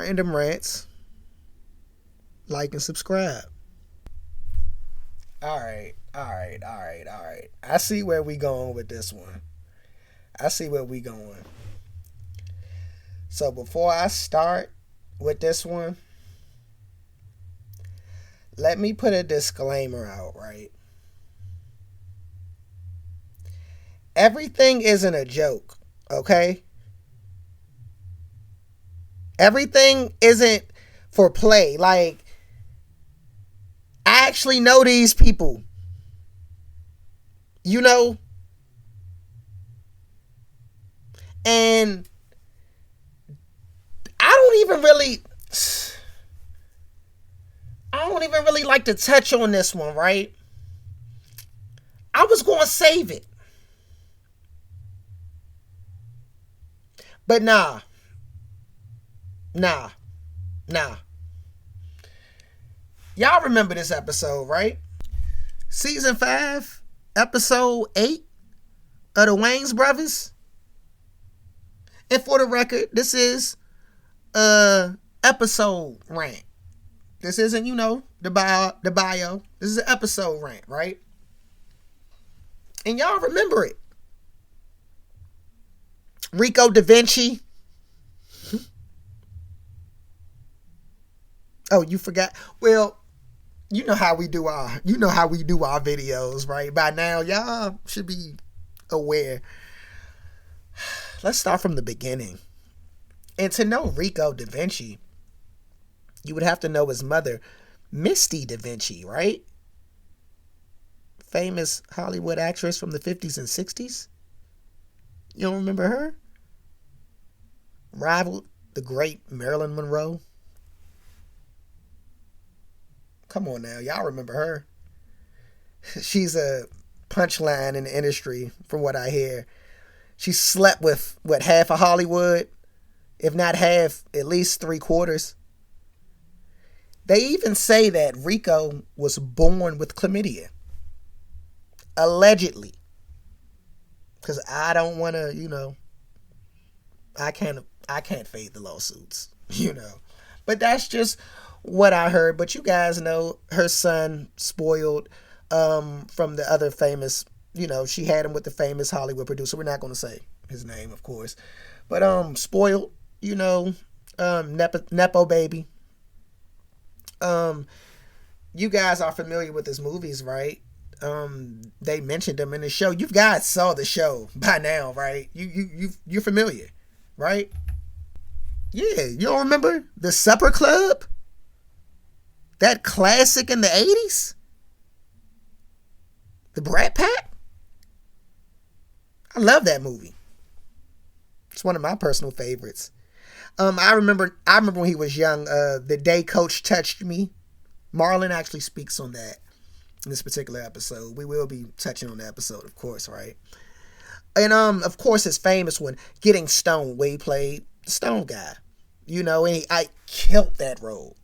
Randumb Rants. Like and subscribe. Alright. I see where we going with this one. So before I start with this one, let me put a disclaimer out, right? Everything isn't a joke, okay? Everything isn't for play. Like, I actually know these people. You know? And I don't even really like to touch on this one, right? I was going to save it. But nah. Y'all remember this episode, right? Season 5, episode 8 of the Wayans Brothers. And for the record, this is episode rant. This isn't, the bio. This is an episode rant, right? And y'all remember it. Rico Da Vinci. Oh, you forgot? Well, you know how we do our videos, right? By now, y'all should be aware. Let's start from the beginning. And to know Rico Da Vinci, you would have to know his mother, Misty Da Vinci, right? Famous Hollywood actress from the 50s and 60s. You don't remember her? Rivaled the great Marilyn Monroe. Come on now, y'all remember her. She's a punchline in the industry, from what I hear. She slept with, half of Hollywood? If not half, at least 3/4. They even say that Rico was born with chlamydia. Allegedly. Because I don't want to, I can't fade the lawsuits, But that's just what I heard. But you guys know her son spoiled from the other famous, she had him with the famous Hollywood producer. We're not going to say his name, of course. But spoiled, Nepo baby. You guys are familiar with his movies, right? They mentioned him in the show. You guys saw the show by now, right? You're familiar, right? Yeah, you don't remember The Supper Club? That classic in the 80s? The Brat Pack? I love that movie. It's one of my personal favorites. I remember when he was young, The Day Coach Touched Me. Marlon actually speaks on that in this particular episode. We will be touching on the episode, of course, right? And of course his famous one, Getting Stoned, where he played the Stone guy. And I killed that role.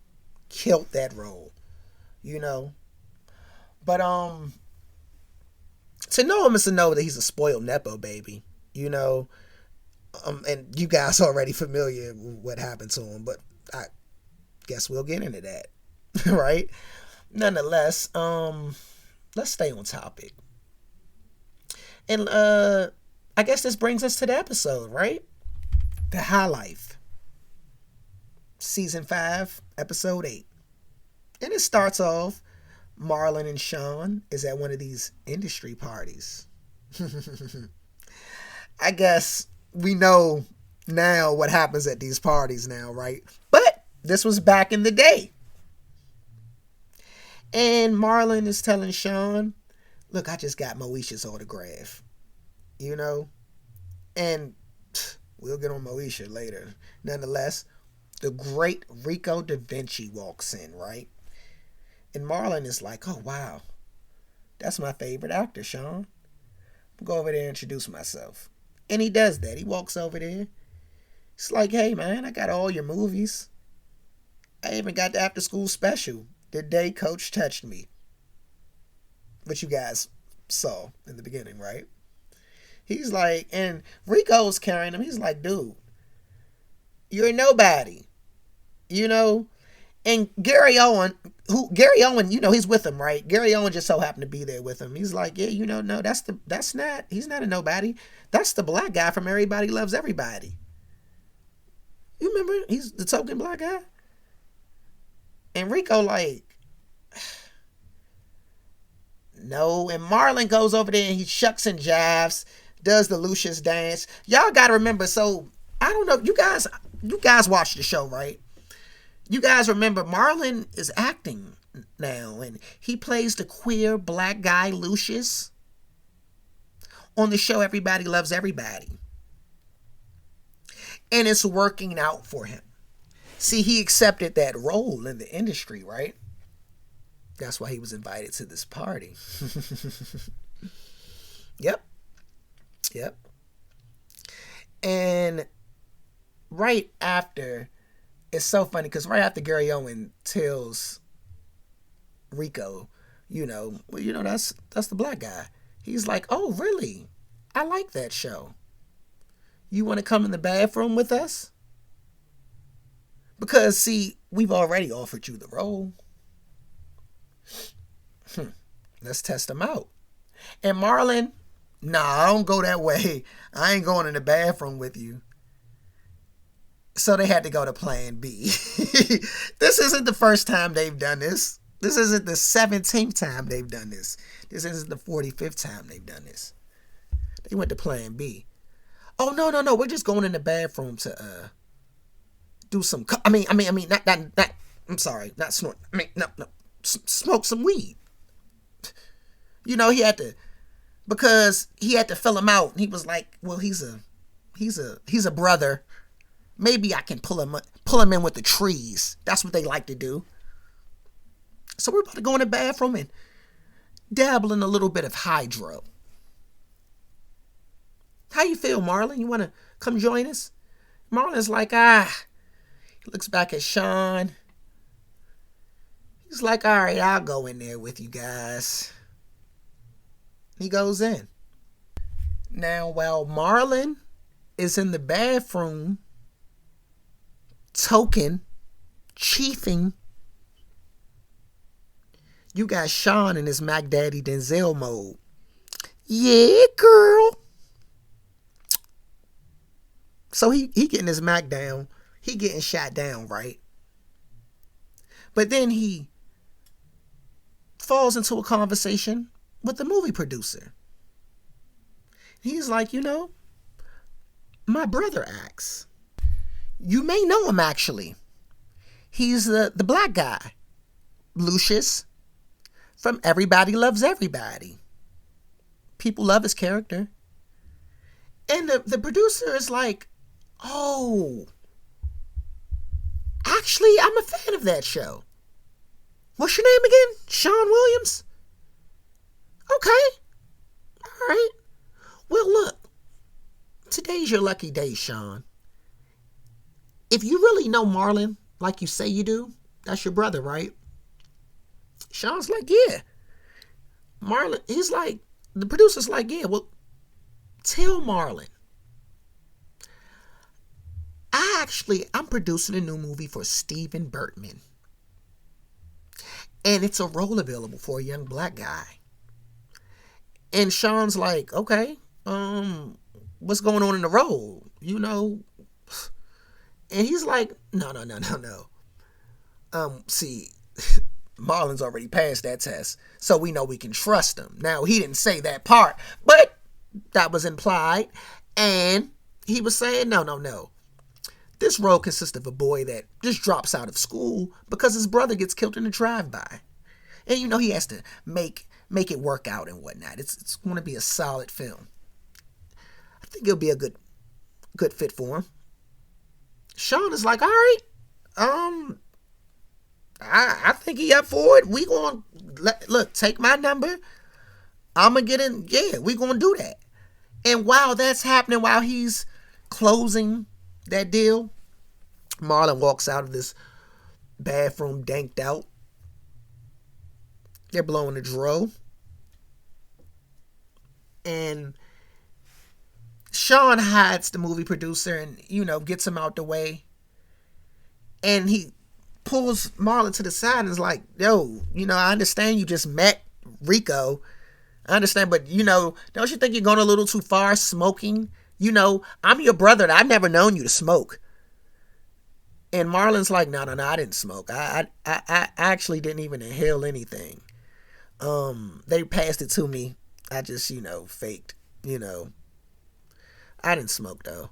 But to know him is to know that he's a spoiled Nepo baby, and you guys are already familiar with what happened to him, but I guess we'll get into that, right? Nonetheless, let's stay on topic. And I guess this brings us to the episode, right? The High Life. Season 5, episode 8. And it starts off, Marlon and Sean is at one of these industry parties. I guess we know now what happens at these parties now, right? But this was back in the day. And Marlon is telling Sean, look, I just got Moesha's autograph. And we'll get on Moesha later. Nonetheless, the great Rico Da Vinci walks in, right? And Marlon is like, oh, wow. That's my favorite actor, Sean. I'll go over there and introduce myself. And he does that. He walks over there. It's like, hey, man, I got all your movies. I even got the after school special, The Day Coach Touched Me, which you guys saw in the beginning, right? He's like, and Rico's carrying him. He's like, dude, you're nobody. you know. And Gary Owen, he's with him, right? Gary Owen just so happened to be there with him. He's like, yeah, no, he's not a nobody. That's the black guy from Everybody Loves Everybody. You remember? He's the token black guy. And Rico like, no. And Marlon goes over there and he shucks and jives, does the Lucius dance. Y'all gotta remember. So I don't know. You guys watch the show, right? You guys remember Marlon is acting now, and he plays the queer black guy Lucius on the show Everybody Loves Everybody. And it's working out for him. See, he accepted that role in the industry, right? That's why he was invited to this party. Yep. And right after, it's so funny because right after Gary Owen tells Rico, that's the black guy. He's like, oh, really? I like that show. You want to come in the bathroom with us? Because, see, we've already offered you the role. Let's test him out. And Marlon, nah, I don't go that way. I ain't going in the bathroom with you. So they had to go to plan B. This isn't the first time they've done this. This isn't the 17th time they've done this. This isn't the 45th time they've done this. They went to plan B. Oh, no. We're just going in the bathroom to do some, not, I'm sorry, not snort. No. Smoke some weed. He had to, because he had to fill him out. And he was like, well, he's a brother. Maybe I can pull him in with the trees. That's what they like to do. So we're about to go in the bathroom and dabble in a little bit of hydro. How you feel, Marlon? You want to come join us? Marlon's like, He looks back at Sean. He's like, all right, I'll go in there with you guys. He goes in. Now, while Marlon is in the bathroom, chiefing, you got Sean in his Mac Daddy Denzel mode. Yeah, girl. So he getting his Mac down. He getting shot down, right? But then he falls into a conversation with the movie producer. He's like, my brother acts. You may know him, actually. He's the black guy, Lucius, from Everybody Loves Everybody. People love his character. And the producer is like, oh, actually, I'm a fan of that show. What's your name again? Sean Williams? Okay. All right. Well, look, today's your lucky day, Sean. If you really know Marlon, like you say you do, that's your brother, right? Sean's like, yeah. Marlon, he's like, the producer's like, yeah, well, tell Marlon. I'm producing a new movie for Stephen Bertman. And it's a role available for a young black guy. And Sean's like, okay, what's going on in the role? And he's like, no. See, Marlon's already passed that test, so we know we can trust him. Now, he didn't say that part, but that was implied. And he was saying, no. This role consists of a boy that just drops out of school because his brother gets killed in a drive-by. And he has to make it work out and whatnot. It's going to be a solid film. I think it'll be a good fit for him. Sean is like, all right, I think he up for it. We going look, take my number. I'm gonna get in. Yeah, we gonna do that. And while that's happening, while he's closing that deal, Marlon walks out of this bathroom danked out. They're blowing the dro. And Sean hides the movie producer and, gets him out the way. And he pulls Marlon to the side and is like, yo, I understand you just met Rico. I understand, but, don't you think you're going a little too far smoking? I'm your brother and I've never known you to smoke. And Marlon's like, no, I didn't smoke. I actually didn't even inhale anything. They passed it to me. I just, faked, I didn't smoke though.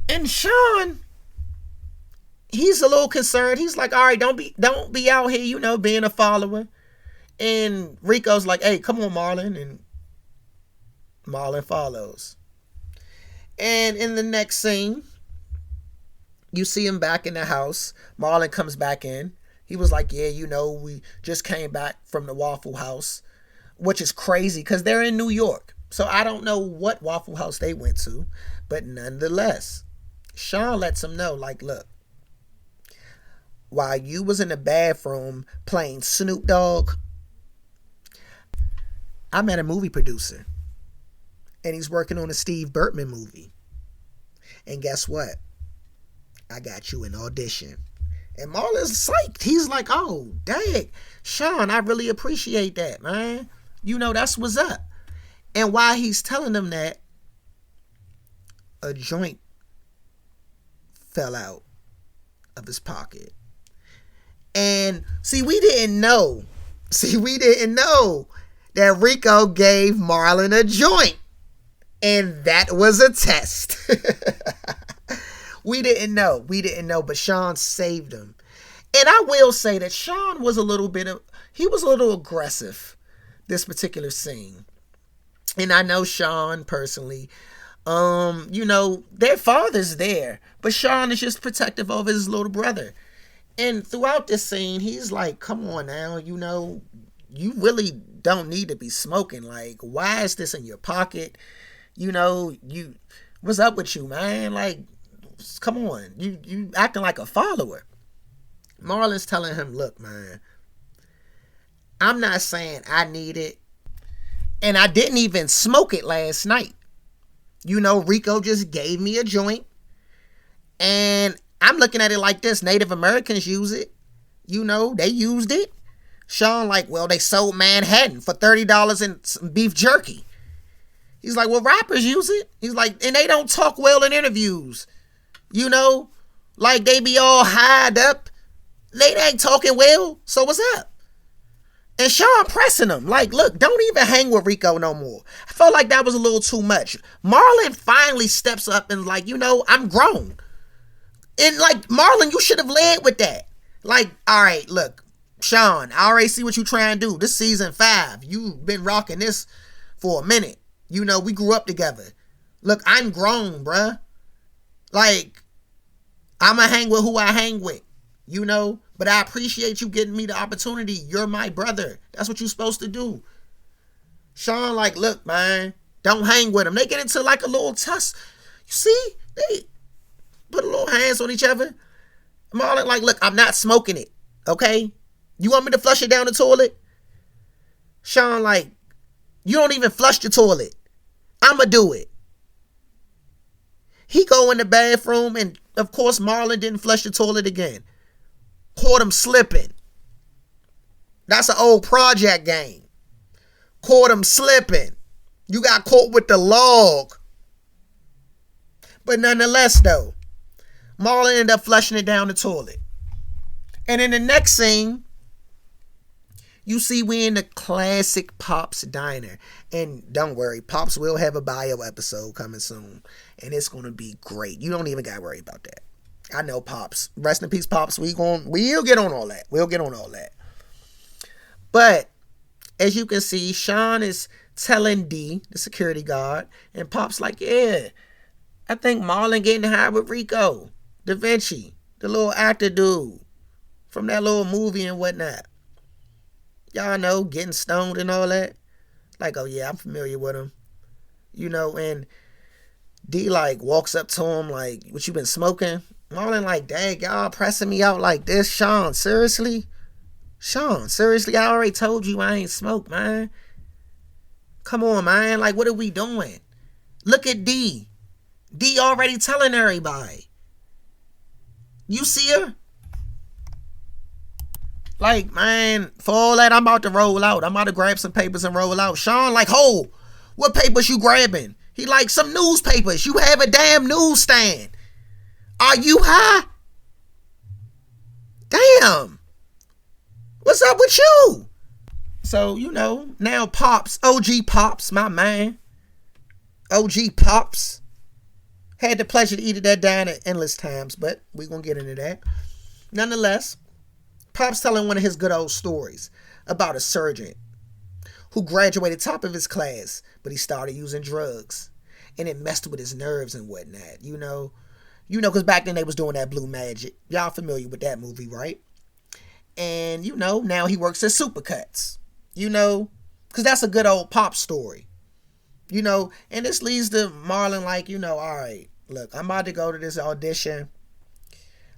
And Sean, he's a little concerned. He's like, all right, don't be out here, being a follower. And Rico's like, hey, come on, Marlon. And Marlon follows. And in the next scene, you see him back in the house. Marlon comes back in. He was like, yeah, we just came back from the Waffle House, which is crazy because they're in New York. So I don't know what Waffle House they went to, but nonetheless, Sean lets him know, like, look, while you was in the bathroom playing Snoop Dogg, I met a movie producer, and he's working on a Steve Burtman movie. And guess what? I got you an audition. And Marlon's psyched. He's like, oh, dang, Sean, I really appreciate that, man. That's what's up. And while he's telling them that, a joint fell out of his pocket. And see, we didn't know that Rico gave Marlon a joint. And that was a test. We didn't know, but Sean saved him. And I will say that Sean was a little aggressive this particular scene. And I know Sean personally, their father's there, but Sean is just protective of his little brother. And throughout this scene, he's like, come on now, you really don't need to be smoking. Like, why is this in your pocket? What's up with you, man? Like, come on, you acting like a follower. Marlon's telling him, look, man, I'm not saying I need it, and I didn't even smoke it last night. Rico just gave me a joint, and I'm looking at it like this. Native Americans use it. They used it. Sean like, well, they sold Manhattan for $30 in some beef jerky. He's like, well, rappers use it. He's like, and they don't talk well in interviews. Like they be all hied up. They ain't talking well. So what's up? And Sean pressing him. Like, look, don't even hang with Rico no more. I felt like that was a little too much. Marlon finally steps up and like, I'm grown. And like, Marlon, you should have led with that. Like, all right, look, Sean, I already see what you trying to do. This season 5. You've been rocking this for a minute. We grew up together. Look, I'm grown, bruh. Like, I'ma hang with who I hang with, but I appreciate you getting me the opportunity. You're my brother. That's what you're supposed to do. Sean like, look, man, don't hang with him. They get into like a little tussle. You see? They put a little hands on each other. Marlon like, look, I'm not smoking it, okay? You want me to flush it down the toilet? Sean like, you don't even flush the toilet. I'ma do it. He go in the bathroom, and of course Marlon didn't flush the toilet again. Caught him slipping. That's an old project game. Caught him slipping. You got caught with the log. But nonetheless, though, Marlon ended up flushing it down the toilet. And in the next scene, you see we in the classic Pops diner. And don't worry, Pops will have a bio episode coming soon. And it's going to be great. You don't even got to worry about that. I know Pops. Rest in peace, Pops. We'll get on all that. But as you can see, Sean is telling D, the security guard, and Pops like, yeah, I think Marlon getting high with Rico Da Vinci, the little actor dude from that little movie and whatnot. Y'all know, getting stoned and all that. Like, oh yeah, I'm familiar with him. And D like walks up to him like, what you been smoking? Marlon like, dang, y'all pressing me out like this. Sean, seriously? I already told you I ain't smoked, man. Come on, man. Like, what are we doing? Look at D. D already telling everybody. You see her? Like, man, for all that, I'm about to roll out. I'm about to grab some papers and roll out. Sean, like, ho, what papers you grabbing? He like, some newspapers. You have a damn newsstand. Are you high? Damn. What's up with you? So, now Pops, OG Pops, my man. OG Pops. Had the pleasure to eat at that diner endless times, but we're going to get into that. Nonetheless, Pop's telling one of his good old stories about a surgeon who graduated top of his class, but he started using drugs. And it messed with his nerves and whatnot, because back then they was doing that blue magic. Y'all familiar with that movie, right? And, now he works at Supercuts, because that's a good old Pop story. And this leads to Marlon like, all right, look, I'm about to go to this audition.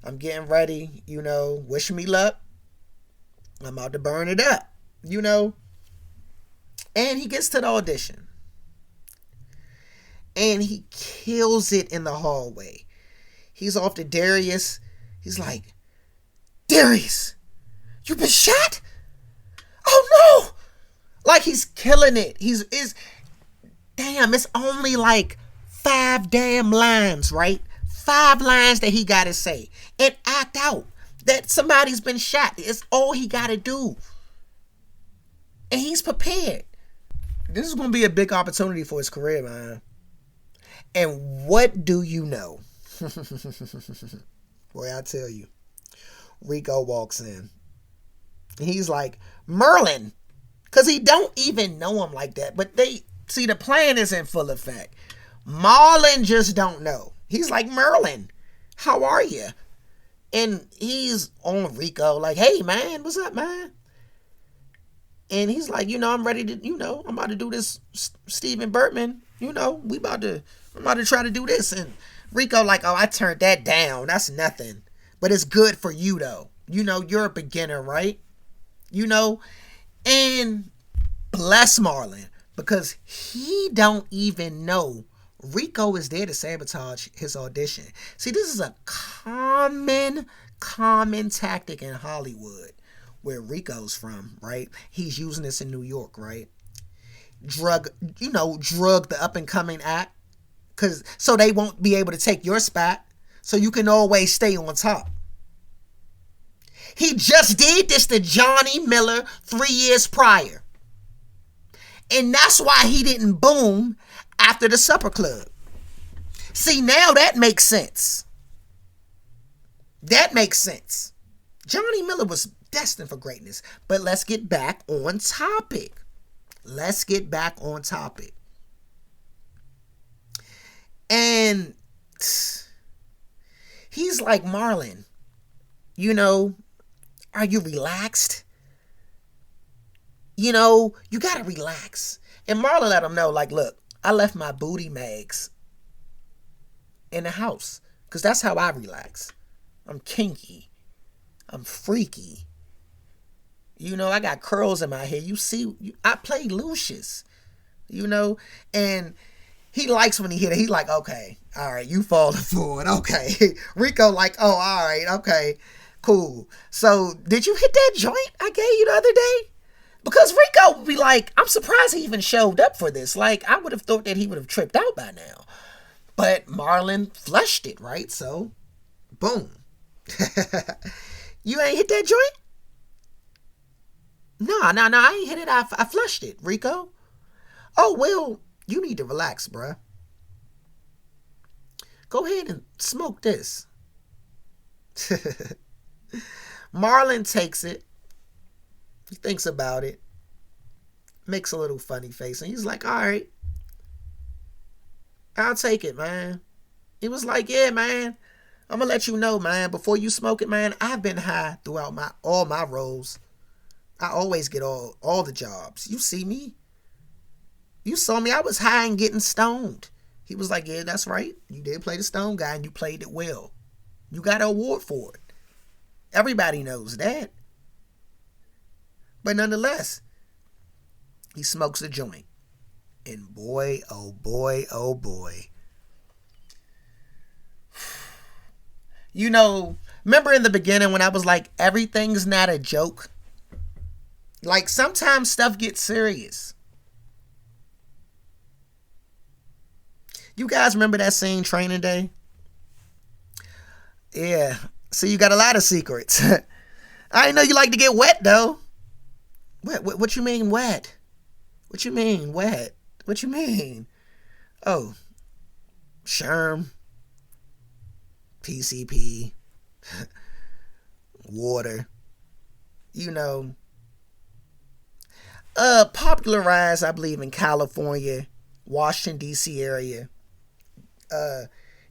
I'm getting ready, wish me luck. I'm about to burn it up, And he gets to the audition. And he kills it in the hallway. He's off to Darius. He's like, Darius, you been shot? Oh no! Like he's killing it. Damn, it's only like 5 damn lines, right? 5 lines that he gotta say. And act out that somebody's been shot. It's all he gotta do. And he's prepared. This is gonna be a big opportunity for his career, man. And what do you know? Boy, I tell you. Rico walks in. He's like, Merlin. Because he don't even know him like that. But see, the plan is in full effect. Marlon just don't know. He's like, Merlin, how are you? And he's on Rico like, hey, man, what's up, man? And he's like, I'm ready to, I'm about to do this Stephen Bertman. I'm about to try to do this. And Rico like, oh, I turned that down. That's nothing. But it's good for you, though. You're a beginner, right? And bless Marlon, because he don't even know Rico is there to sabotage his audition. See, this is a common tactic in Hollywood, where Rico's from, right? He's using this in New York, right? Drug the up-and-coming act, so they won't be able to take your spot, so you can always stay on top. He just did this to Johnny Miller 3 years prior. And that's why he didn't boom after the Supper Club. See, now that makes sense. That makes sense. Johnny Miller was destined for greatness. But let's get back on topic. And he's like, Marlon, are you relaxed? You gotta relax. And Marlon let him know, like, look, I left my booty mags in the house. Because that's how I relax. I'm kinky. I'm freaky. I got curls in my hair. You see, I play Lucius. And he likes when he hit it. He's like, okay, all right, you falling for it. Okay. Rico like, oh, all right, okay, cool. So, did you hit that joint I gave you the other day? Because Rico would be like, I'm surprised he even showed up for this. Like, I would have thought that he would have tripped out by now. But Marlon flushed it, right? So, boom. You ain't hit that joint? No, I ain't hit it. I flushed it, Rico. Oh, well, you need to relax, bruh. Go ahead and smoke this. Marlon takes it. He thinks about it. Makes a little funny face. And he's like, all right. I'll take it, man. He was like, yeah, man. I'm going to let you know, man. Before you smoke it, man, I've been high throughout all my roles. I always get all the jobs. You see me? You saw me. I was high and getting stoned. He was like, yeah, that's right. You did play the stone guy and you played it well. You got an award for it. Everybody knows that. But nonetheless, he smokes a joint. And boy, oh boy, oh boy. Remember in the beginning when I was like, everything's not a joke? Like, sometimes stuff gets serious. You guys remember that scene, Training Day? Yeah. So you got a lot of secrets. I didn't know you like to get wet, though. What you mean wet? What you mean wet? What you mean? Oh, Sherm, PCP, water, you know. Popularized, I believe, in California, Washington, D.C. area.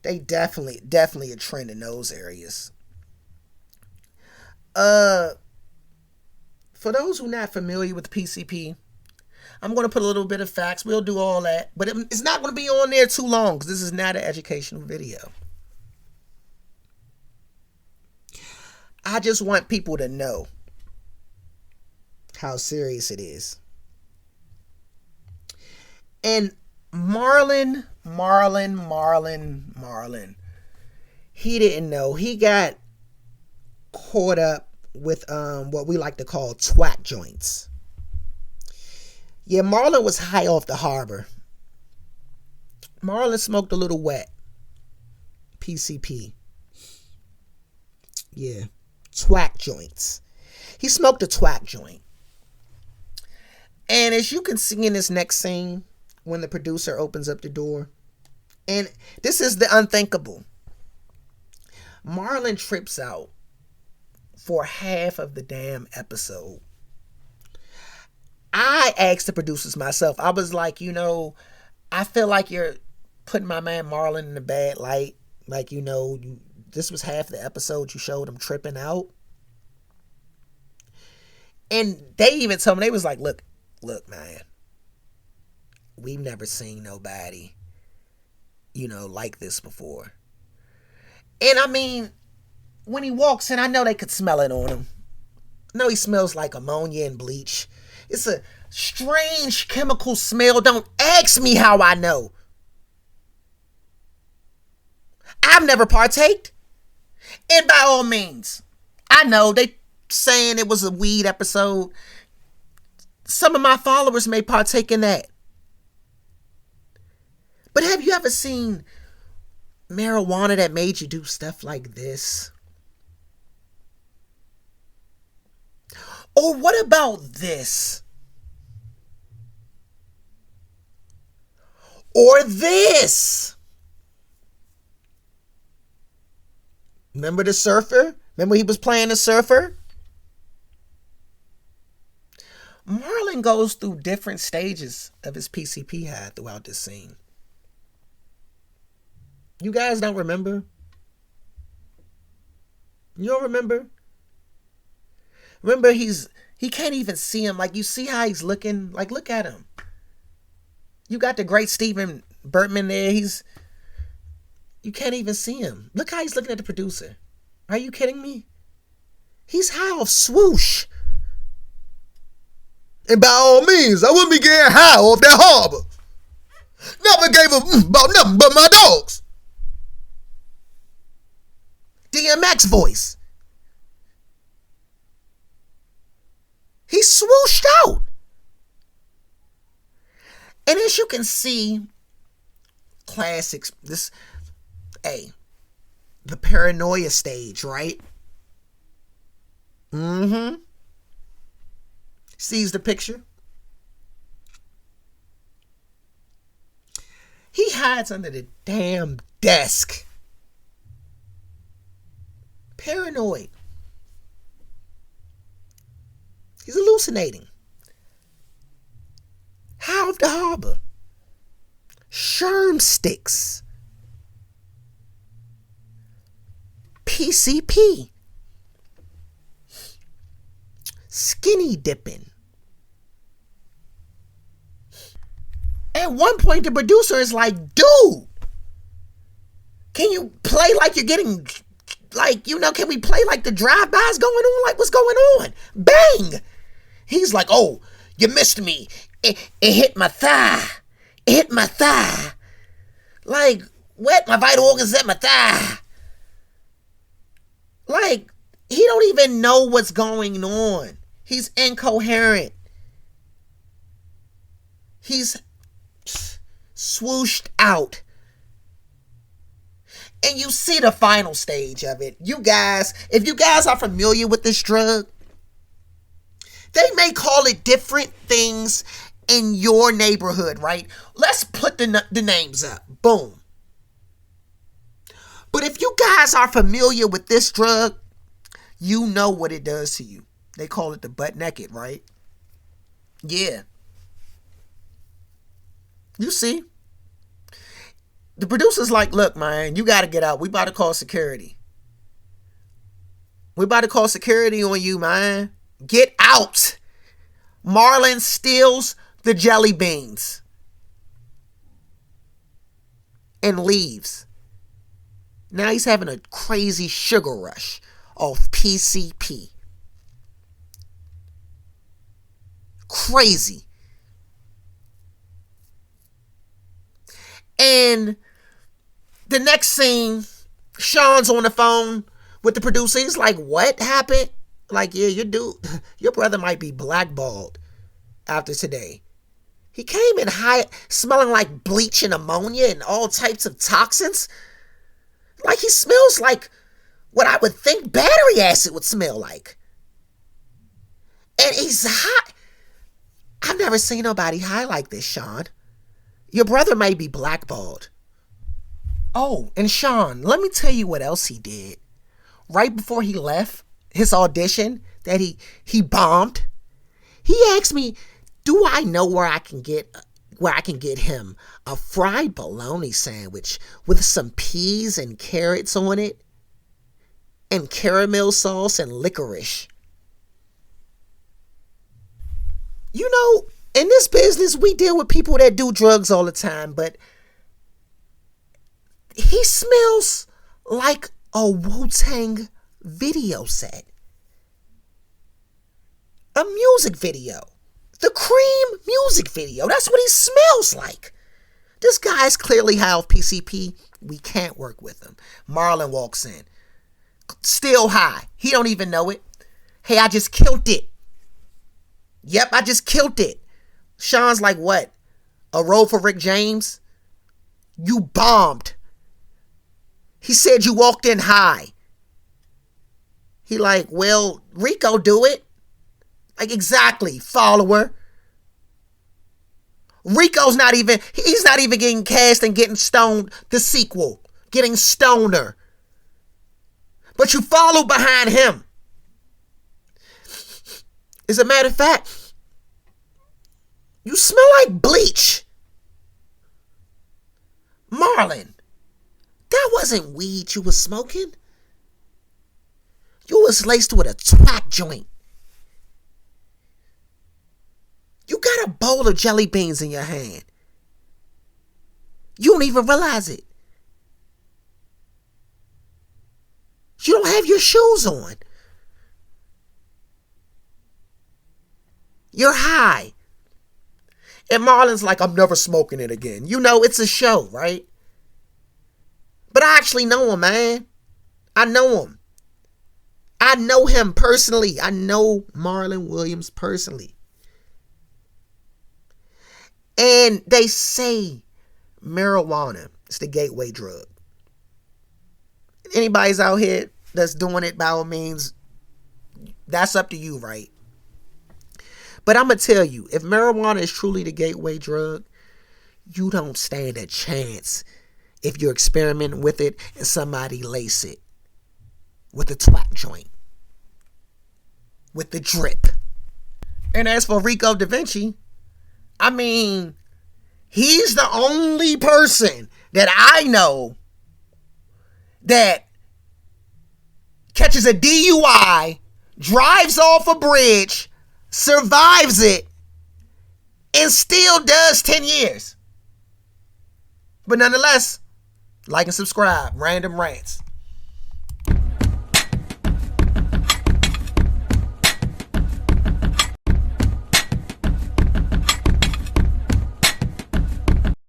They definitely a trend in those areas. For those who are not familiar with PCP, I'm going to put a little bit of facts. We'll do all that. But it's not going to be on there too long because this is not an educational video. I just want people to know how serious it is. And Marlon, he didn't know. He got caught up with what we like to call twat joints. Yeah, Marlon was high off the harbor. Marlon smoked a little wet. PCP. Yeah, twat joints. He smoked a twat joint. And as you can see in this next scene, when the producer opens up the door, and this is the unthinkable. Marlon trips out for half of the damn episode. I asked the producers myself. I was like, I feel like you're putting my man Marlon in a bad light. Like, this was half the episode you showed him tripping out. And they even told me, they was like, look, man, we've never seen nobody, like this before. And I mean, when he walks in, I know they could smell it on him. I know he smells like ammonia and bleach. It's a strange chemical smell. Don't ask me how I know. I've never partaked. And by all means, I know they saying it was a weed episode. Some of my followers may partake in that. But have you ever seen marijuana that made you do stuff like this? Or what about this? Or this? Remember the surfer? Remember he was playing the surfer? Marlon goes through different stages of his PCP high throughout this scene. You guys don't remember? You don't remember? Remember, he can't even see him. Like, you see how he's looking? Like, look at him. You got the great Stephen Bertman there. You can't even see him. Look how he's looking at the producer. Are you kidding me? He's high off swoosh. And by all means, I wouldn't be getting high off that harbor. Never gave a about nothing but my dogs. DMX voice. He swooshed out. And as you can see, classics, the paranoia stage, right? Sees the picture. He hides under the damn desk. Paranoid. He's hallucinating. High off the harbor. Sherm sticks. PCP. Skinny dipping. At one point, the producer is like, dude, can you play like you're getting, can we play like the drive-bys going on? Like, what's going on? Bang! He's like, oh, you missed me. It hit my thigh. It hit my thigh. Like, what? My vital organs hit my thigh. Like, he don't even know what's going on. He's incoherent. He's swooshed out. And you see the final stage of it. You guys, if you guys are familiar with this drug, they may call it different things in your neighborhood, right? Let's put the names up. Boom. But if you guys are familiar with this drug, you know what it does to you. They call it the butt naked, right? Yeah. You see? The producer's like, look, man, you got to get out. We about to call security. We about to call security on you, man. Get out. Marlon steals the jelly beans and leaves. Now he's having a crazy sugar rush off PCP. Crazy. And the next scene, Sean's on the phone with the producer. He's like, what happened? Like, yeah, your brother might be blackballed after today. He came in high, smelling like bleach and ammonia and all types of toxins. Like, he smells like what I would think battery acid would smell like. And he's high. I've never seen nobody high like this, Sean. Your brother may be blackballed. Oh, and Sean, let me tell you what else he did. Right before he left his audition that he bombed, he asked me, do I know where I can get him a fried bologna sandwich with some peas and carrots on it and caramel sauce and licorice? You know, in this business, we deal with people that do drugs all the time, but he smells like a Wu-Tang video set. A music video. The Cream music video. That's what he smells like. This guy's clearly high off PCP. We can't work with him. Marlon walks in. Still high. He don't even know it. Hey, I just killed it. Yep, I just killed it. Sean's like, what? A role for Rick James? You bombed. He said you walked in high. He like, well, Rico do it. Like, exactly, follower. Rico's he's not even getting cast and getting stoned, the sequel, getting stoner. But you follow behind him. As a matter of fact, you smell like bleach. Marlon, that wasn't weed you was smoking. You was laced with a twack joint. You got a bowl of jelly beans in your hand. You don't even realize it. You don't have your shoes on. You're high. And Marlon's like, I'm never smoking it again. You know, it's a show, right? But I actually know him, man. I know him. I know him personally. I know Marlon Williams personally. And they say marijuana is the gateway drug. Anybody's out here that's doing it, by all means, that's up to you, right? But I'm going to tell you, if marijuana is truly the gateway drug, you don't stand a chance if you're experimenting with it and somebody lace it with a twack joint, with the drip. And as for Rico Da Vinci, I mean, he's the only person that I know that catches a DUI, drives off a bridge, survives it, and still does 10 years. But nonetheless, like and subscribe. Random Rants.